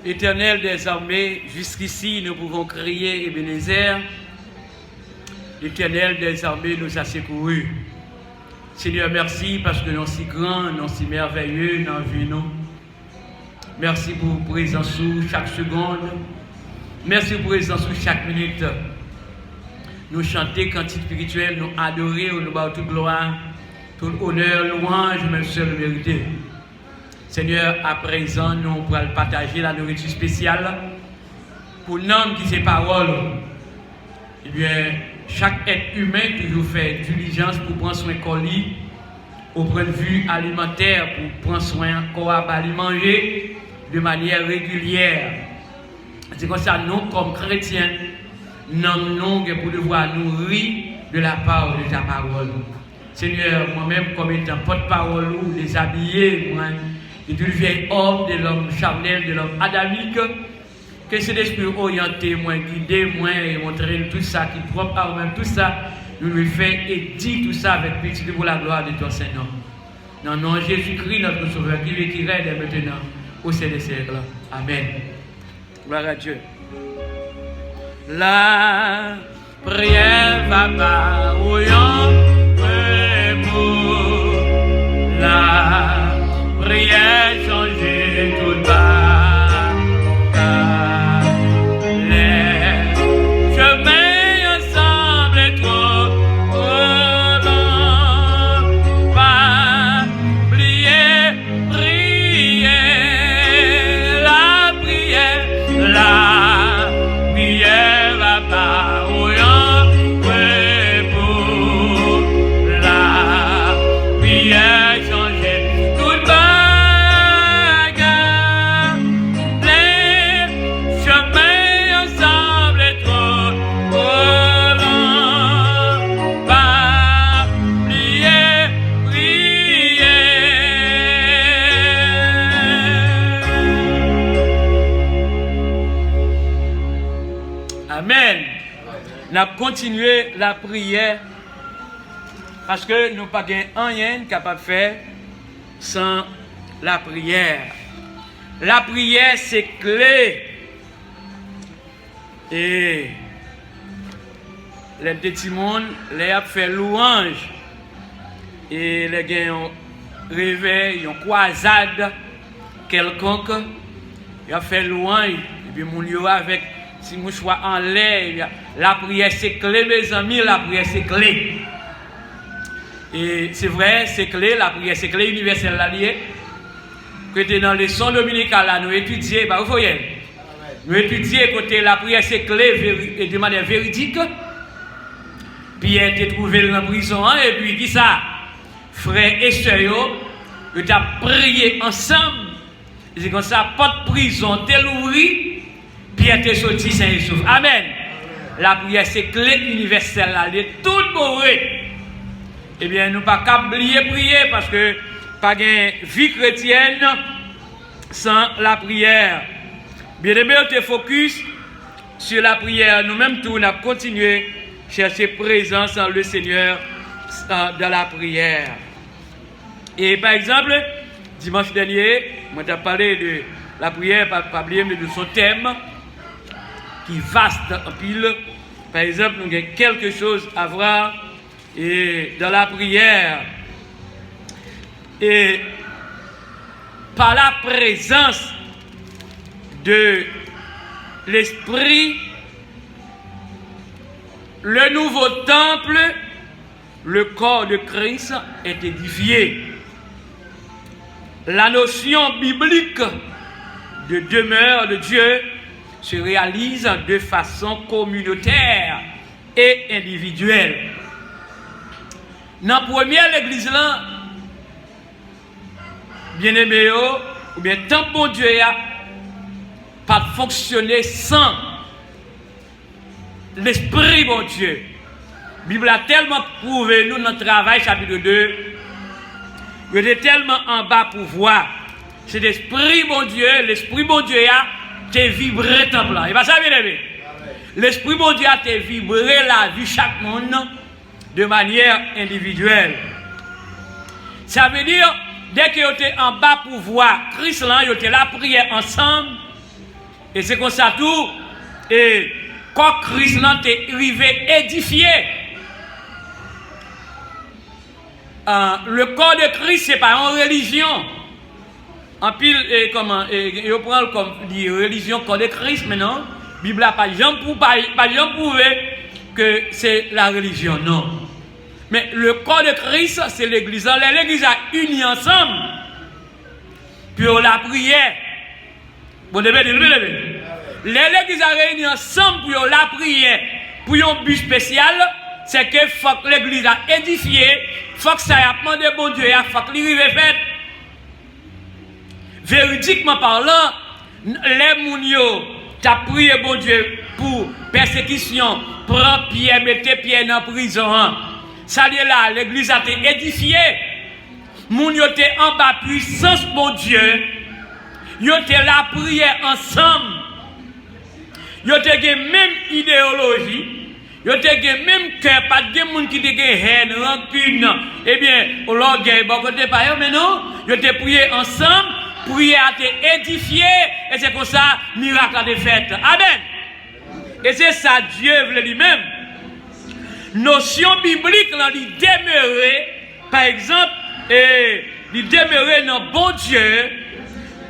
Éternel des armées, jusqu'ici nous pouvons crier Ebenezer. L'Éternel des armées nous a secourus. Seigneur, merci parce que nous sommes si grands, nous sommes si merveilleux dans la vie. Merci pour votre présence sous chaque seconde. Merci pour votre présence sous chaque minute. Nous chanter cantique spirituel, nous adorer, nous bâtir toute gloire, tout honneur, louange, même seul mérité. Seigneur, à présent, nous pourrons partager la nourriture spéciale pour l'homme qui ses paroles. Eh bien, chaque être humain toujours fait diligence pour prendre soin de colis, au point de vue alimentaire, pour prendre soin corps à manger de manière régulière. C'est comme ça, nous, comme chrétiens, nous pour devoir nourrir de la part de ta parole. Seigneur, moi-même, comme étant porte-parole ou déshabillé, moi, et du vieil homme, de l'homme charnel, de l'homme adamique, que cet esprit orienté, moi, guidé, moi, et montrer tout ça, qui est propre à nous-mêmes, tout ça, nous lui fait et dit tout ça avec pitié pour la gloire de ton Seigneur. Dans le nom de Jésus-Christ, notre Sauveur, qui vit, qui règne maintenant, au sein des siècles. Amen. Gloire à Dieu. La prière va pas au la prière change tout bas. Les chemins ensemble trop long. Pas prier, prier. La prière va pas au la prière change tout bas. Amen. Nous avons continué la prière parce que nous n'avons pas rien capable de faire sans la prière. La prière, c'est clé. Et les petits mondes, les a fait louange. Et les gens ont réveillé, ont croisade quelconque. Ils ont fait louange. Et puis, mon lieu avec. Si nous sois en l'air, la prière c'est clé, mes amis, la prière c'est clé. Et c'est vrai, c'est clé, la prière c'est clé universelle la liée. Que dans les leçons dominicales, là, nous étudions, vous voyez, nous étudions côté la prière c'est clé et de manière véridique. Pierre était trouvé dans la prison, hein, et puis qui ça? Frères et sœurs, ils ont prié ensemble. C'est comme ça, pas de prison, tel ouvri. Pierre t'est sorti saint et sauf. Amen. La prière c'est clé universelle là, elle est toute mauvaise. Eh bien, nous pas qu'à oublier prier parce que pas de vie chrétienne sans la prière. Bien aimé, on te focus sur la prière. Nous-mêmes tout, on a continué à chercher présence en le Seigneur dans la prière. Et par exemple, dimanche dernier, moi j'ai parlé de la prière, pas oublier de son thème. Qui vaste en pile. Par exemple, nous avons quelque chose à voir et dans la prière. Et par la présence de l'Esprit, le nouveau temple, le corps de Christ est édifié. La notion biblique de demeure de Dieu se réalise de façon communautaire et individuelle. Dans la première l'église là, bien aimé, ou bien tant bon Dieu a pas fonctionner sans l'Esprit bon Dieu. La Bible a tellement prouvé nous dans le travail chapitre 2, il est tellement en bas pour voir. C'est l'Esprit bon Dieu, l'Esprit bon Dieu a t'es vibré tant là. Et pas ça bien aimé. L'Esprit bon Dieu a t'es vibré la vie chaque monde de manière individuelle. Ça veut dire dès que tu es en bas pour voir Christ là, tu es là prier ensemble. Et c'est comme ça tout. Et quand Christ est arrivé édifié, le corps de Christ, c'est pas une religion. En pile, on prend comme dit religion, corps de Christ, mais non. La Bible n'a pas jamais prouvé que c'est la religion, non. Mais le corps de Christ, c'est l'église. L'église a uni ensemble pour la prière. Bon, l'église a réuni ensemble pour la prière. Pour un but spécial, c'est que faut que l'église a édifié, faut que ça a demandé bon Dieu, faut que l'arrivée fait. Véridiquement parlant, les mounios, tu as prié bon Dieu pour persécution, prends Pierre, mettez Pierre dans la prison. Ça y est là, l'église a été édifiée. Mounio était en bas puissance, bon Dieu. Yo était là prier ensemble. Yo était même idéologie. Yo était même cœur, pas de monde qui était haine, rancune. Eh bien, on l'a gagné, bon côté pas yo, mais non. Yo était prié ensemble. Prière a été édifiée et c'est comme ça miracle a été fait. Amen. Et c'est ça Dieu veut lui-même. Notion biblique là, il demeurer, par exemple, il demeurer dans bon Dieu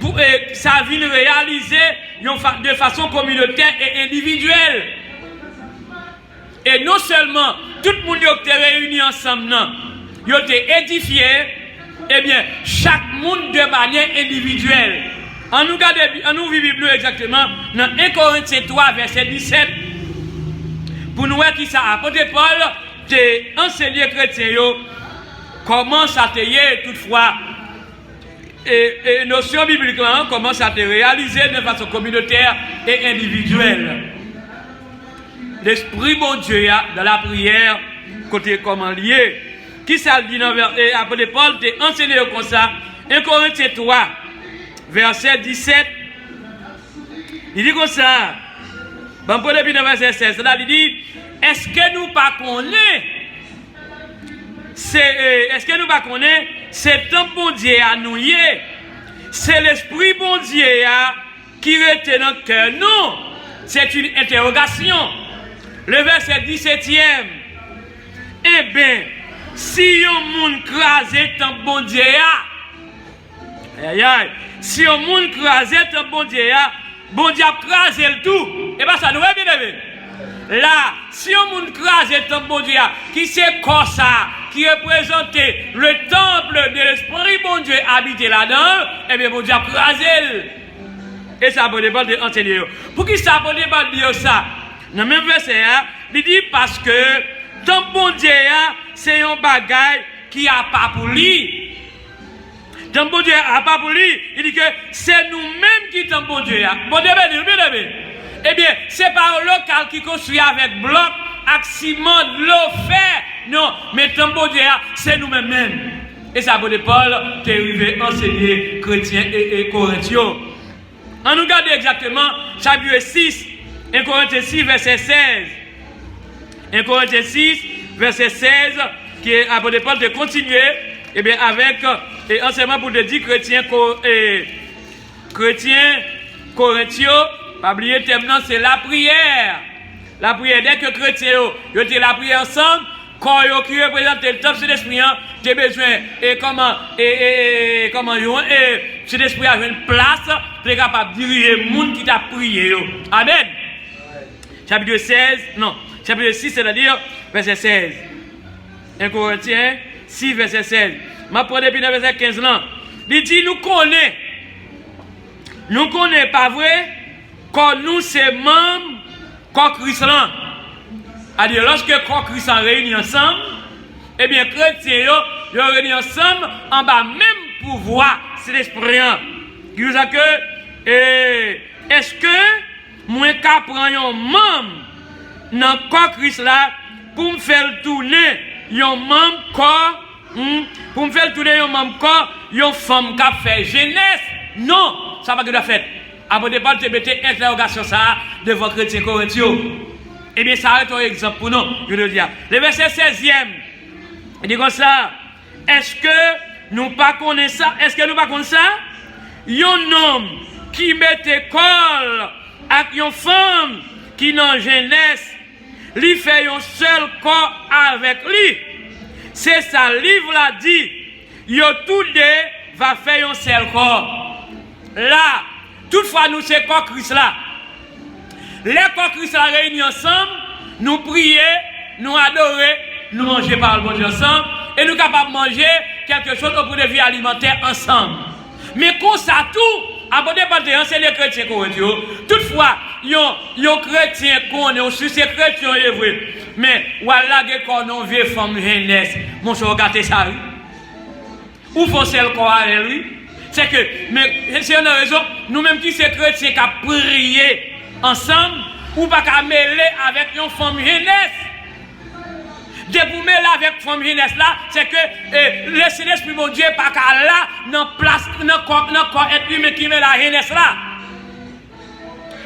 pour ça vient réaliser de façon communautaire et individuelle. Et non seulement tout le monde qui est réuni ensemble, ils ont été édifiés. Eh bien, chaque monde de manière individuelle. En nous vivons exactement dans 1 Corinthiens 3, verset 17. Pour nous voir qui ça apporte Paul, t'es enseigné chrétien, comment ça te y est toutefois. Et notion biblique là, comment ça te réaliser de façon communautaire et individuelle. L'Esprit bon Dieu dans la prière, côté comment lié. Qui ça dit dans l'apôtre Paul, t'es enseigné comme ça. 1 Corinthiens 3, verset 17. Il dit comme ça. Bon, pour depuis le verset 16, là, il dit, est-ce que nous pas connaissons, c'est un bon Dieu à nous y est. C'est l'Esprit bon Dieu qui reste dans le cœur. Non, c'est une interrogation. Le verset 17e. Eh bien, si un monde crasé tant bon Dieu, si un monde crasé tant bon Dieu a crasé le tout. Et bien ça nous est bien aimé. Là, si un monde crasé tant bon Dieu, qui c'est comme ça, qui représentait le temple de l'Esprit bon Dieu habité là-dedans, eh bien bon Dieu a crasé. Et ça peut dépendre de enseigner. Pour qui ça peut dépendre de ça? Dans le même verset, il dit parce que tant bon Dieu, c'est un bagage qui n'a pas pour lui. Tant bon Dieu n'a pas pour lui. Il dit que c'est nous-mêmes qui tant bon Dieu. Bon Dieu, eh bien, c'est pas un local qui construit avec bloc, avec ciment, de l'eau, fer. Non, mais tant bon Dieu, c'est nous-mêmes. Et ça, bon Paul, qui est arrivé enseigner chrétiens et corinthiens. On nous regarde exactement chapitre 6, 1 Corinthiens 6, verset 16. 1 Corinthiens 6, verset 16, qui est apôtre Paul de continuer, et bien avec et enseignement pour te dire chrétiens corinthiens, pas oublier le thème, c'est la prière. La prière, dès que chrétiens, ils ont la prière ensemble, quand ils qui représente le temple de l'esprit, tu as besoin, et comment, cet esprit a une place, tu es capable de diriger le monde qui t'a prié. Amen. Chapitre 16, non. Chapitre 6, c'est-à-dire verset 16. 1 Corinthiens 6, verset 16. Ma prendre depuis le verset 15 là. Il dit, nous connaissons, pas vrai, quand nous sommes membres, quand Christ là. C'est-à-dire, lorsque quand Christ est réunis ensemble, eh bien, chrétiens, ils sont réunis ensemble, en bas même pouvoir, c'est l'esprit. Qui vous a que, est-ce que, moi, qu'à prendre un membre, dans le corps Christ là, pour me faire tourner un membre corps, pour me faire tourner un membre corps, une femme qui a fait jeunesse. Non, ça va pas que de fait. Avant de parler, tu mettez interrogation ça devant chrétien corinthiens. Eh bien, ça arrête un exemple pour nous, je veux dire. Le verset 16e, il dit comme ça, est-ce que nous pas connaissons ça? Est-ce que nous pas connaissons ça? Un homme qui mettait colle avec une femme qui dans jeunesse, lui fait un seul corps avec lui. C'est ça, le livre l'a dit. Yo tous deux va faire un seul corps. Là, toutefois, nous c'est corps Christ là. Les corps Christ là réunis ensemble, nous prier, nous adorer, nous manger par le bon Dieu ensemble, et nous capables de manger quelque chose au bout de vie alimentaire ensemble. Mais comme ça tout, abonné par des c'est les chrétiens qu'on dit. Toutefois, yon chrétien qu'on est aussi ces chrétiens est vrai. Mais voilà que qu'on on vieille femme jeunesse, mon cher regardez ça. Où faut c'est le corps avec lui? C'est que mais c'est une raison nous même qui ces chrétiens qui a prié ensemble ou pas qu'à mêler avec une femme jeunesse. De vous mêler avec femme jeunesse là, c'est que le Saint-Esprit mon Dieu pas qu'à là dans place dans corps être humain qui met la jeunesse là.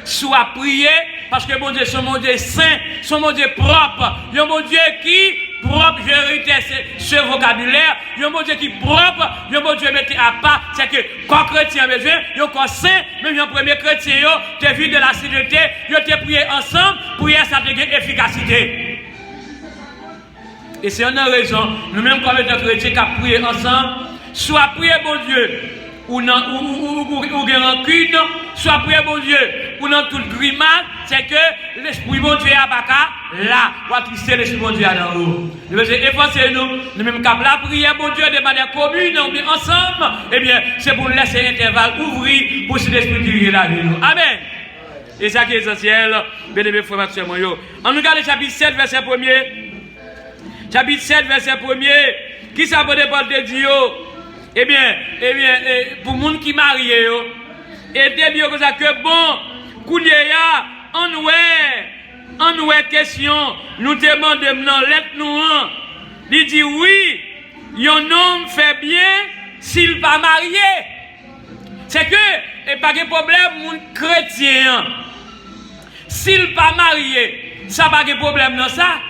Soit prier parce que mon Dieu son mon Dieu saint, son mon Dieu propre, un mon Dieu qui propre, je répète ce vocabulaire, un mon Dieu qui propre, un mon Dieu mettez à part, c'est que quand chrétien besoin, un corps saint, même un premier chrétien, tu as vu de la sainteté, tu as prié ensemble, prier ça te gagne efficacité. Et c'est une raison, nous-mêmes comme étant chrétiens qui avons prié ensemble, soit prier bon Dieu, ou rancune, soit prier bon Dieu, ou dans toute grimace, c'est que l'esprit bon Dieu a pas là, ou attrister l'esprit bon Dieu dans haut. Nous devons efforcer nous-mêmes comme la prière bon Dieu de manière commune, ou bien ensemble, eh bien, c'est pour laisser l'intervalle ouvrir pour que l'esprit diriger la vie. Amen. Et ça qui est essentiel, bien aimé frère Mathieu Moyo. On regarde le chapitre 7, verset 1er. Chapitre 7, verset 1er, qui s'abonne par de Dieu, eh bien, pour les gens qui marient, et de Dieu comme ça que bon, Kouliya, en question, nous demandons dans lettre nous, il dit oui, un homme fait bien s'il n'est pas marié. C'est que, et pas de problème, mon chrétien, s'il n'est pas marié, ça n'a pas de problème dans ça.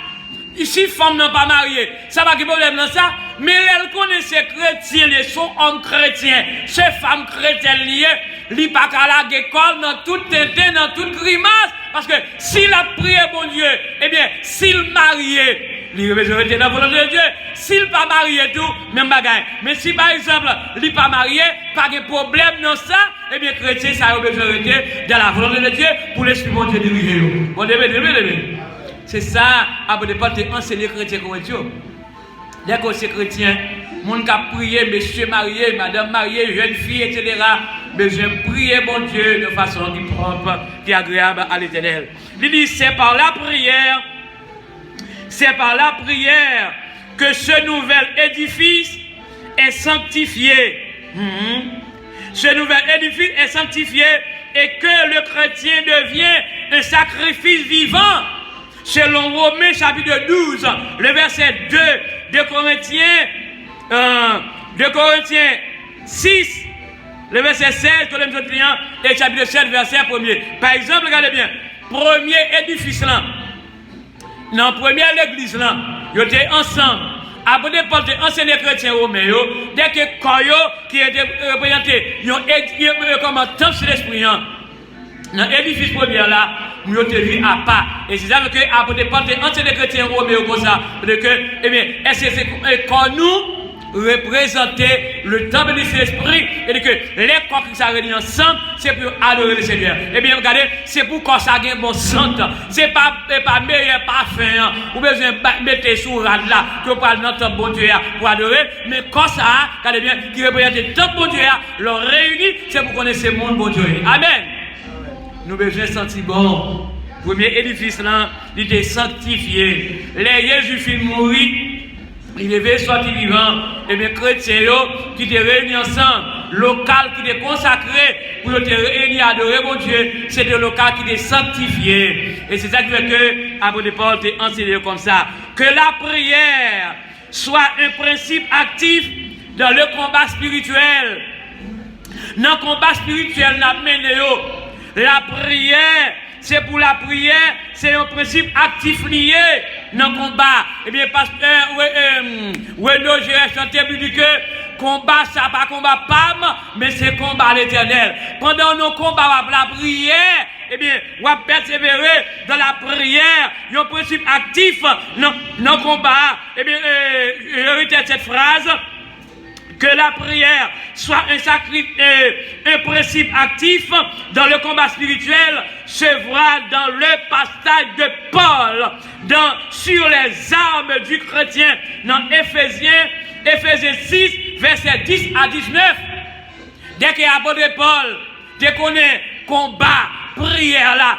Ici, femme n'est pas mariée, ça va pas de problème dans ça. Mais elle connaît ces chrétiens, les sont hommes chrétiens, ces femmes chrétiennes liées, li pas qu'à la école dans toute tintin, dans toute grimace. Parce que s'il a prié bon Dieu, eh bien, s'il marié, il besoin dans la volonté de Dieu. S'il pas marié tout, même bagaille. Mais si par exemple, il pas marié, pas de problème dans ça, eh bien, chrétien, ça a besoin dans la volonté de Dieu pour l'esprit bon Dieu diriger. Bon, c'est ça, après de pas enseigner chrétien comme Dieu. Dès que c'est chrétien, mon qui a prié, monsieur marié, madame mariée, jeune fille, etc., besoin de prier mon Dieu de façon qui propre, qui est agréable à l'Éternel. Il dit, c'est par la prière que ce nouvel édifice est sanctifié. Ce nouvel édifice est sanctifié et que le chrétien devient un sacrifice vivant. Selon Romains chapitre 12, le verset 2 de Corinthiens 6, le verset 16, et chapitre 7, verset 1er. Par exemple, regardez bien, premier édifice là, dans la première église là, ils étaient ensemble. Après de porter anciens chrétiens romains, dès que Koyo qui était représenté, ils ont comme un temple sur l'esprit. Dans l'édifice premier là, nous avons vu à part. Et c'est ça que après de porter anciens chrétiens romains comme ça, que, eh bien, est-ce que c'est quand nous représenter le temple de l'esprit et que les corps qui sont réunis ensemble, c'est pour adorer le Seigneur. Eh bien, regardez, c'est pour qu'on ça gagne bon sang. C'est pas meilleur parfum, ou besoin de mettre sous rad là, que vous parlez dans le temple bon Dieu pour adorer, mais quand ça, regardez bien, qui représente le temple bon Dieu, leur réunit, c'est pour connaître ce monde bon Dieu. Amen. Nous besoin de sentir bon. Premier édifice là, il était sanctifié. Les Jésus fit mourir. Il devait sortir vivant, et bien chrétiens qui étaient réunis ensemble, local qui était consacré pour être réunis à adorer mon Dieu, c'est le local qui était sanctifié. Et c'est ça qui fait que, après de Paul, t'es enseigné comme ça. Que la prière soit un principe actif dans le combat spirituel. Dans le combat spirituel, la prière, c'est pour la prière, c'est un principe actif lié dans le combat. Eh bien, pasteur, j'ai chanté, il dit que combat, ça pas combat PAM, mais c'est combat l'éternel. Pendant nos combats, la prière, eh bien, ou à persévérer dans la prière, un principe actif dans le combat. Eh bien, je retiens cette phrase, que la prière soit un principe actif dans le combat spirituel, se voit dans le passage de Paul sur les armes du chrétien dans Éphésiens 6, versets 10 à 19. Dès que l'apôtre Paul, dès qu'on est combat, prière là,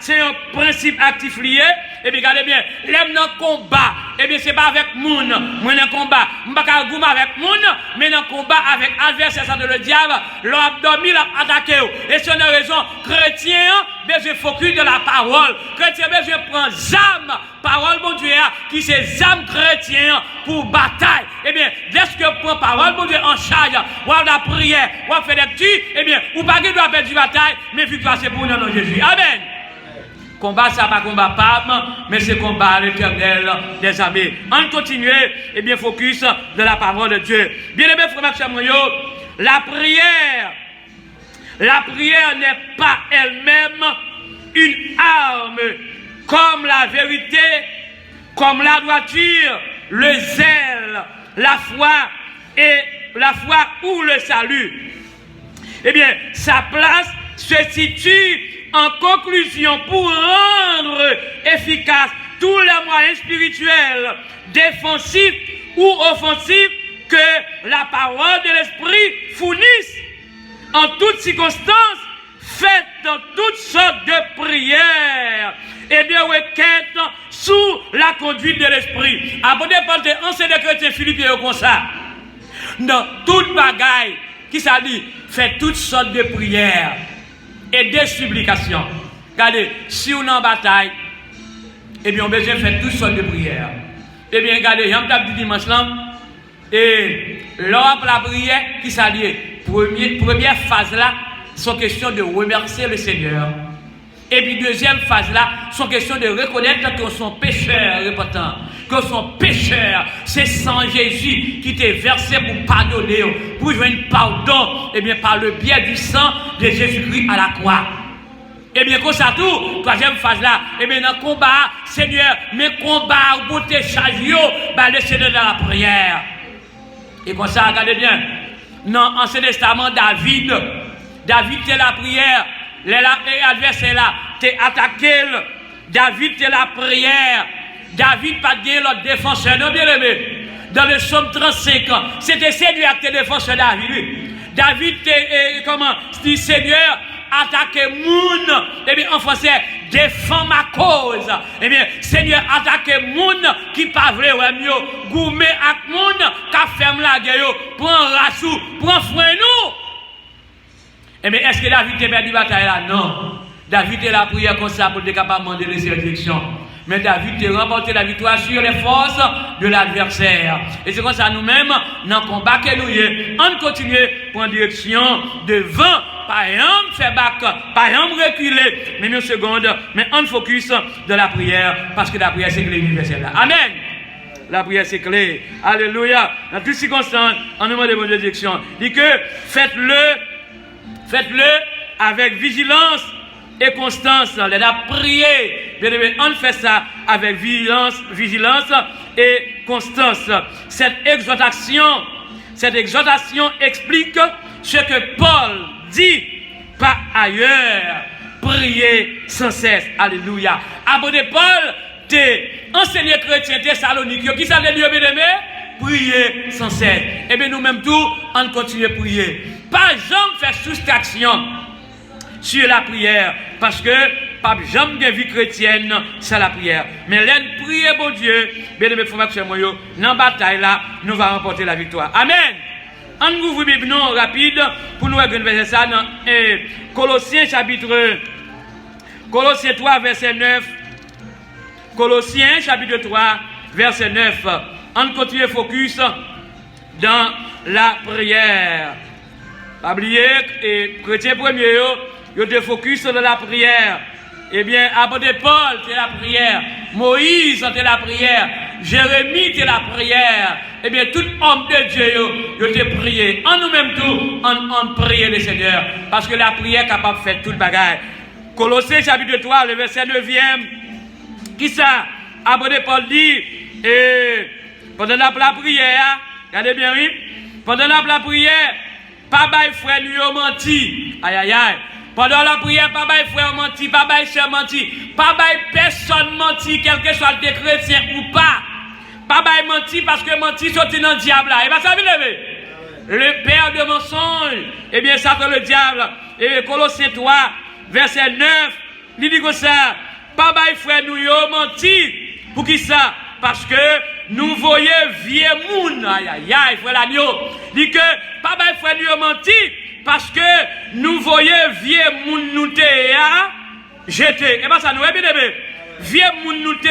c'est un principe actif lié. Et bien, regardez bien, l'aime dans le combat, et bien, c'est pas avec moun, moi dans le combat, je ne vais pas goumer avec moun, mais dans le combat avec adversaire de le diable, l'abdomen l'a attaqué. Et c'est une raison, chrétien, besoin focus de la parole. Chrétien, besoin prendre âme, parole, bon Dieu, qui c'est âme chrétien pour bataille. Eh bien, dès que prend parole, bon Dieu, en charge, ou à la prière, ou à faire des petits, eh bien, ou pas qu'il doit perdre du bataille, mais victoire c'est pour nous dans Jésus. Amen. Combat, ça pas combat Pam, mais c'est combat l'éternel des armées. On continue, et bien focus de la parole de Dieu. Bien aimé frère Maxime, la prière n'est pas elle-même une arme comme la vérité, comme la droiture, le zèle, la foi ou le salut. Eh bien, sa place se situe en conclusion pour rendre efficace tous les moyens spirituels, défensifs ou offensifs que la parole de l'Esprit fournisse en toutes circonstances, faites dans toutes sortes de prières et de requêtes sous la conduite de l'Esprit. Après Paul de ancien des chrétiens philippiens comme ça, dans toute bagaille, qui ça dit, faites toutes sortes de prières et des supplications. Regardez, si on est en bataille, eh bien, on a besoin de faire toutes sortes de prières. Eh bien, regardez, j'aime dit dimanche là, et lors de la prière, qui s'allie, première phase là, sont question de remercier le Seigneur. Et puis, deuxième phase là, sont question de reconnaître que sont pécheurs, répétant, que sont pécheurs. C'est sans Jésus qui t'est versé pour pardonner, pour joindre pardon, et bien, par le biais du sang de Jésus-Christ à la croix. Et bien, comme ça tout, troisième phase là, et bien, dans le combat, Seigneur, mes combats, pour tes charges, laissez-le dans la prière. Et comme ça, regardez bien, dans l'Ancien Testament, David, c'est la prière. Les adversaires là, t'es attaqué. David, c'est la prière. David, pas de l'autre défenseur, non, bien aimé. Dans le psaume 35 ans, c'était Seigneur qui était défenseur David. David, comment, dit Seigneur, attaquez moun. Eh bien, en français, défends ma cause. Eh bien, Seigneur, attaquez moun qui pas vrai, ouais, mieux. Goumé ak moun, qui ferme la gueule, prends rassou, prends frein nous. Eh bien, est-ce que David a perdu la bataille là? Non. David a la prière comme ça pour être capable de demander les directions. Mais David a remporté la victoire sur les forces de l'adversaire. Et c'est comme ça nous-mêmes, dans le combat que nous y on continue pour une direction devant, pas exemple faire back, pas exemple reculer, mais une seconde, mais on focus de la prière, parce que la prière c'est clé universelle. Amen. La prière c'est clé. Alléluia. Dans toutes circonstances, on demande de bonne direction. Dit que faites-le avec vigilance et constance. On a prié. Bien aimé, on fait ça avec vigilance et constance. Cette exhortation explique ce que Paul dit par ailleurs. Priez sans cesse. Alléluia. Abonné Paul, t'es enseigné chrétien Thessalonique. Qui ça veut dire, bien aimé? Priez sans cesse. Et bien nous-mêmes tout, on continue à prier. Pas jamais faire soustraction sur la prière, parce que pas jamais de vie chrétienne c'est la prière. Mais l'aide prier bon Dieu, bien aimé frères et sœurs, dans la bataille là, nous allons remporter la victoire. Amen. On ouvre la Bible rapide pour nous regarder ça dans Colossiens 3 verset 9. Colossiens chapitre 3 verset 9. On continue focus dans la prière. Pas oublier, et chrétien premier, il te focus dans la prière. Eh bien, apôtre Paul, c'est la prière. Moïse, c'est la prière. Jérémie de la prière. Eh bien, tout homme de Dieu, il te prié. En nous-mêmes tout, on prie le Seigneur. Parce que la prière est capable de faire tout le bagage. Colossiens chapitre 3, le verset 9e. Qui ça? Apôtre Paul dit, pendant la prière, regardez bien, oui. Pendant la prière, pas bail frère lui menti. Aïe aïe aïe. Pendant la prière, pas bail frère menti, pas bail sœur menti, pas bail personne menti, quel que soit le chrétien ou pas. Pas bail menti parce que menti sorti dans le diable là. Et bien ça veut lever. Le père de mensonge, eh bien ça c'est le diable. Et Colossiens 3, verset 9, il dit que ça, pas bail frère nous yo menti. Pour qui ça? Parce que nous voyons vieux moun, aïe aïe aïe, frère l'agneau. Dit que pas bail frère nous yo menti. Parce que nous voyons vieux moun nous te jeter. Et bien ça nous est bien aimé. Vieux moun nous te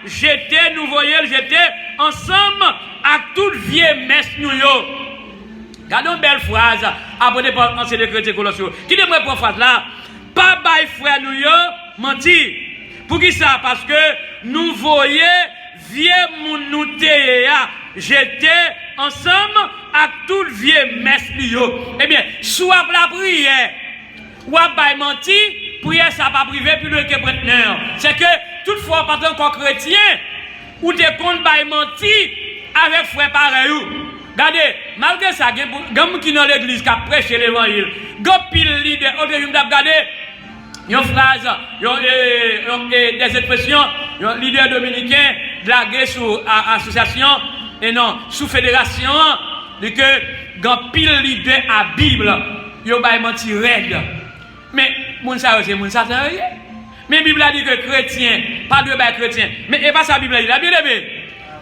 jeter, nous voyons jeter ensemble avec toute vieille messe nous yo. Regardons une belle phrase. Abonnez par ancien de chrétien Colossiens. Qui devrait prendre phrase là? Pas bail frère nous yo menti. Pour qui ça? Parce que nous voyons vieux moun nous te jeter ensemble avec toute vieille messe yo. Eh bien, soit la prière, ou à bail menti, prière ça pas privé plus loin que prêtre. C'est que toutefois pas tant qu'on chrétien, ou des comptes bail menti avec frère pareil. Regardez, malgré ça, gamme qui dans l'église qui a prêché l'évangile, gamme pile leader, au début regardez, une phrase, des expressions, un leader dominicain, blagué sous association, et non, sous fédération, de que, gamme pile leader à Bible, yo bail menti raide. Mais, moun sa c'est moun sa rien. Mais la Bible a dit que chrétien, pas de bail chrétien. Mais et pas ça la Bible a dit, la Bible aimé.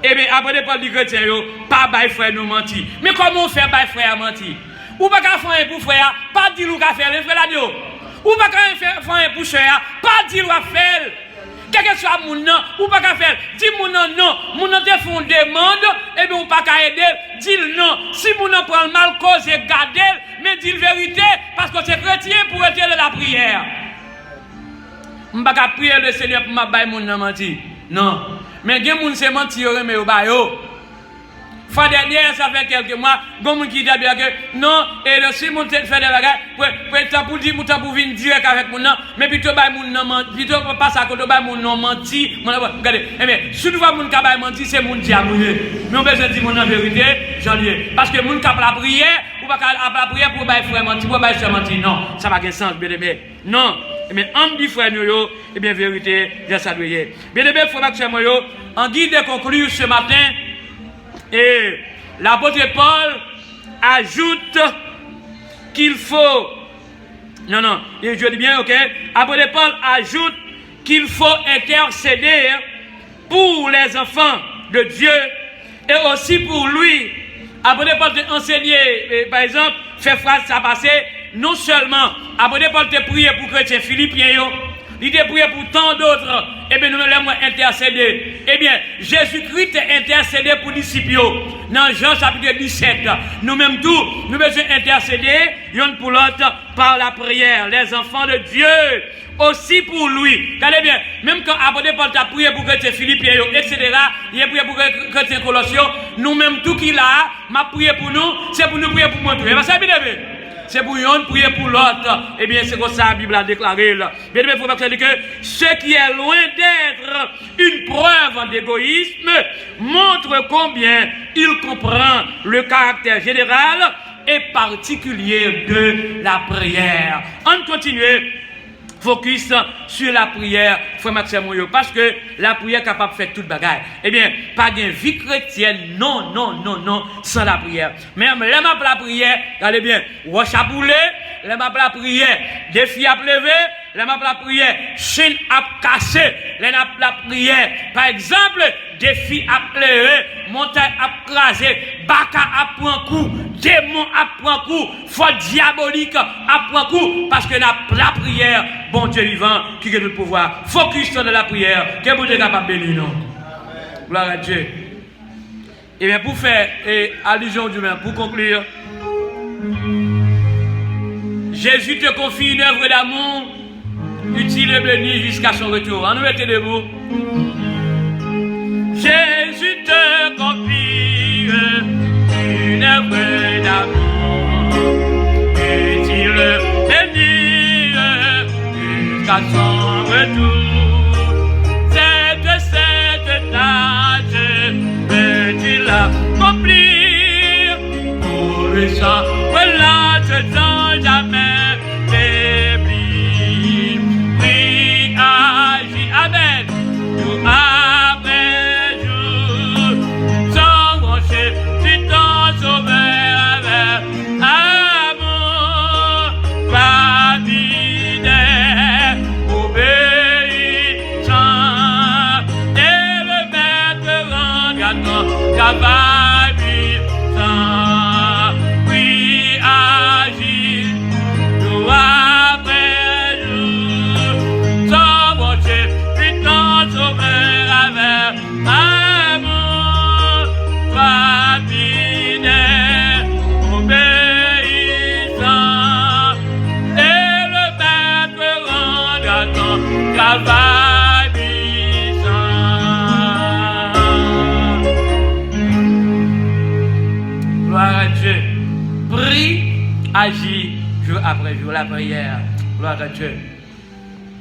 Eh bien, après Paul dit chrétien, pas bail frère nous menti. Mais comment on fait bail frère menti? Ou pas qu'à faire pour frère, pas dire ou qu'à faire, les frères là dit. Ou pas qu'à faire pour frère, pas dire ou à faire. Quel que soit mon nom, ou pas qu'à faire, dis mon nom non, mon nom te font demande, et bien ou pas qu'à aider, dis le non. Si mon nom prend le mal cause et garde, mais dis la vérité, parce que c'est chrétien pour être de la prière. Je ne vais pas prier le Seigneur pour m'abailler mon nom menti. Non. Mais il y a des gens qui menti, mais au bayo. Fois dernière, ça fait quelques mois, il y a des gens qui disent que non, et le si mon fait des bagages, pour dire pour venir direct avec mon nom, mais plutôt mon nom plutôt pas ça que mon nom menti. Regardez, mais si tu vois mon cas menti, c'est mon diable. Mais on peut dire mon vérité, j'en ai. Parce que mon cas la prière, ou pas la prière pour bailler frère menti, pour bailler frère menti. Non, ça n'a pas de sens, bien aimé. Non. Mais en dit frère nous, et bien vérité, j'ai salué. Bien aimé, frère moi, en guide de conclure ce matin, et l'apôtre Paul ajoute qu'il faut. Non, je dis bien, ok. L'apôtre Paul ajoute qu'il faut intercéder pour les enfants de Dieu et aussi pour lui. L'apôtre Paul t'a enseigné, par exemple, fait phrase ça passer. Non seulement, après Paul te prier pour chrétiens philippiens, il te prié pour tant d'autres, et bien nous allons intercéder. Eh bien, Jésus-Christ a intercédé pour les disciples. Dans Jean chapitre 17, nous-mêmes tous, nous devons intercéder, l'un pour l'autre, par la prière. Les enfants de Dieu, aussi pour lui. Regardez bien, même quand Apôtre Paul t'a prié pour chrétiens philippiens, etc., il a prié pour chrétiens colossiens, nous-mêmes tout qu'il a, m'a prié pour nous, c'est pour nous prier pour moi. Ça bien aimé. C'est pour yon prier pour l'autre. Eh bien, c'est comme ça la Bible a déclaré. Bien, il faut dire que ce qui est loin d'être une preuve d'égoïsme montre combien il comprend le caractère général et particulier de la prière. On continue. Focus sur la prière, frère Maxime Moyo, parce que la prière est capable de faire toute bagaille. Eh bien, pas de vie chrétienne, non, sans la prière. Même les mains pour la prière, regardez bien, roche à bouler, les mains pour la prière, défi à lever, les mains pour la prière, chaîne à casser, les mains pour la prière. Par exemple, défi à lever, montagne à craser, baka à prendre coup, démon à prendre coup, foi diabolique à prendre coup, parce que la prière, bon Dieu vivant, qui a tout le pouvoir. Focus sur la prière, que vous êtes capable de bénir, non? Gloire à Dieu. Et bien, pour faire allusion du même, pour conclure, Jésus te confie une œuvre d'amour, utile et bénie jusqu'à son retour. En nous mettez debout. Jésus plein d'amour. Et il le bénit jusqu'à son retour. Cette tâche peut-il accomplir pour lui sans relâche sans jamais faiblir. Oui, agis, amen, jour après jour, sans broncher, tu t'en sauveur avec amour, va fidèle, obéissant, et le maître rendra ton travail puissant. Oui, agis, jour après jour, sans broncher, tu t'en sauveur avec amour, va fidèle, obéissant, et le maître rendra ton travail puissant. Gloire à Dieu. Prie, agis jour après jour. La prière. Gloire à Dieu.